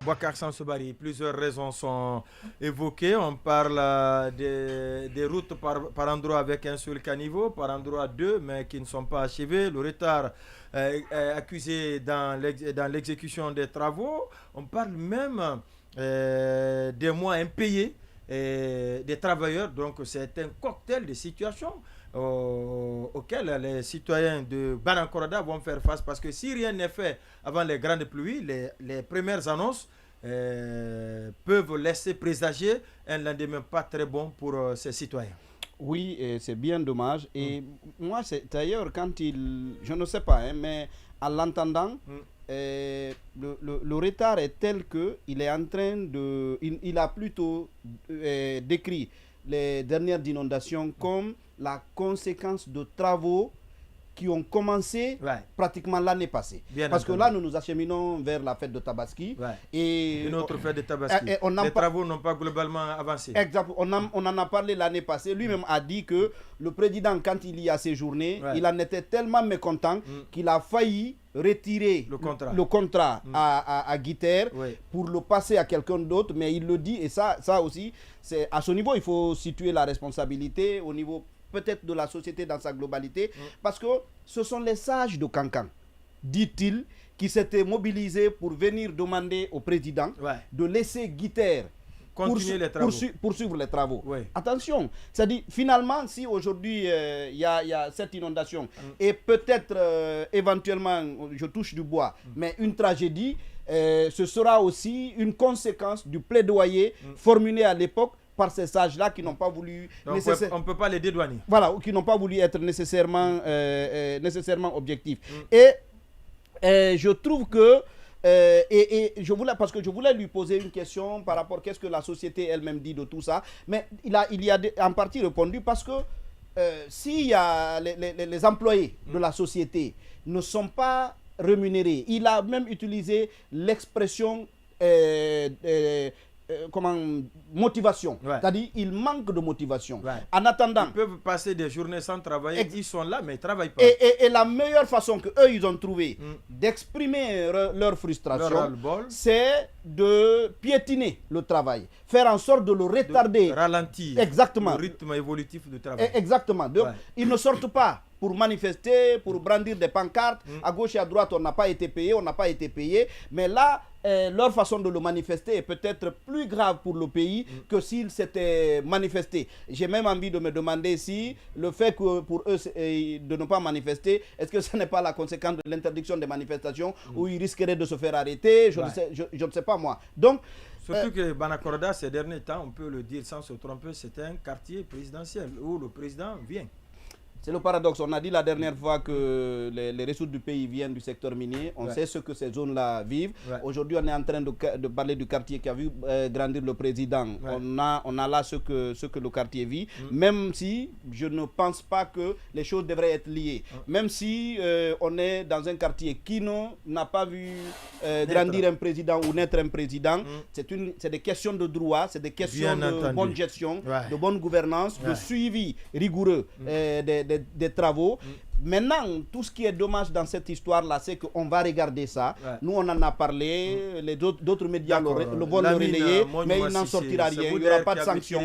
Boubacar Sansobari, plusieurs raisons sont évoquées. On parle des routes par endroit avec un seul caniveau, par endroit deux, mais qui ne sont pas achevées. Le retard accusé dans l'exécution des travaux. On parle même des mois impayés des travailleurs. Donc c'est un cocktail de situations auxquelles les citoyens de Banankoroda vont faire face, parce que si rien n'est fait avant les grandes pluies, les premières annonces peuvent laisser présager un lendemain pas très bon pour ces citoyens. Oui, et c'est bien dommage. Et moi, c'est d'ailleurs quand je ne sais pas, mais en l'entendant, le retard est tel que il est en train de, il a plutôt décrit les dernières inondations comme la conséquence de travaux qui ont commencé pratiquement l'année passée. Parce que là, nous nous acheminons vers la fête de Tabaski. Et une autre fête de Tabaski. Les travaux n'ont pas globalement avancé. Exact. On en a parlé l'année passée. Lui-même a dit que le président, quand il y a séjourné, il en était tellement mécontent qu'il a failli retirer le contrat à Guiter pour le passer à quelqu'un d'autre. Mais il le dit, et ça aussi, c'est à ce niveau, il faut situer la responsabilité au niveau peut-être de la société dans sa globalité, parce que ce sont les sages de Kankan, dit-il, qui s'étaient mobilisés pour venir demander au président de laisser Guiter poursuivre les travaux. Attention, c'est-à-dire finalement, si aujourd'hui il y a cette inondation et peut-être éventuellement, je touche du bois, mais une tragédie, ce sera aussi une conséquence du plaidoyer formulé à l'époque par ces sages-là qui n'ont pas voulu... Donc on ne peut pas les dédouaner. Voilà, qui n'ont pas voulu être nécessairement objectifs. Et je trouve que... parce que je voulais lui poser une question par rapport à qu'est-ce que la société elle-même dit de tout ça. Mais il y a en partie répondu, parce que s'il y a les employés de la société ne sont pas rémunérés, il a même utilisé l'expression... motivation, c'est-à-dire il manque de motivation. En attendant, ils peuvent passer des journées sans travailler, ils sont là mais ils ne travaillent pas. Et la meilleure façon que eux ils ont trouvé d'exprimer leur frustration, c'est de piétiner le travail, faire en sorte de le retarder, de ralentir le rythme évolutif du travail. Exactement. Donc ils ne sortent pas pour manifester, pour brandir des pancartes à gauche et à droite. On n'a pas été payé, mais là leur façon de le manifester est peut-être plus grave pour le pays que s'ils s'étaient manifestés. J'ai même envie de me demander si le fait que pour eux de ne pas manifester, est-ce que ce n'est pas la conséquence de l'interdiction des manifestations où ils risqueraient de se faire arrêter, je ne sais pas moi. Donc, surtout que Banankoroda, ces derniers temps, on peut le dire sans se tromper, c'est un quartier présidentiel où le président vient. C'est le paradoxe. On a dit la dernière fois que les ressources du pays viennent du secteur minier. On sait ce que ces zones-là vivent. Aujourd'hui, on est en train de parler du quartier qui a vu grandir le président. On a là ce que le quartier vit. Même si je ne pense pas que les choses devraient être liées. Même si on est dans un quartier qui n'a pas vu grandir un président ou naître un président. C'est des questions de droit, c'est des questions de bonne gestion, de bonne gouvernance, de suivi rigoureux des travaux. Maintenant, tout ce qui est dommage dans cette histoire-là, c'est qu'on va regarder ça. Nous, on en a parlé, d'autres médias vont le relayer, mais il n'en sortira rien. Il n'y aura pas de sanctions.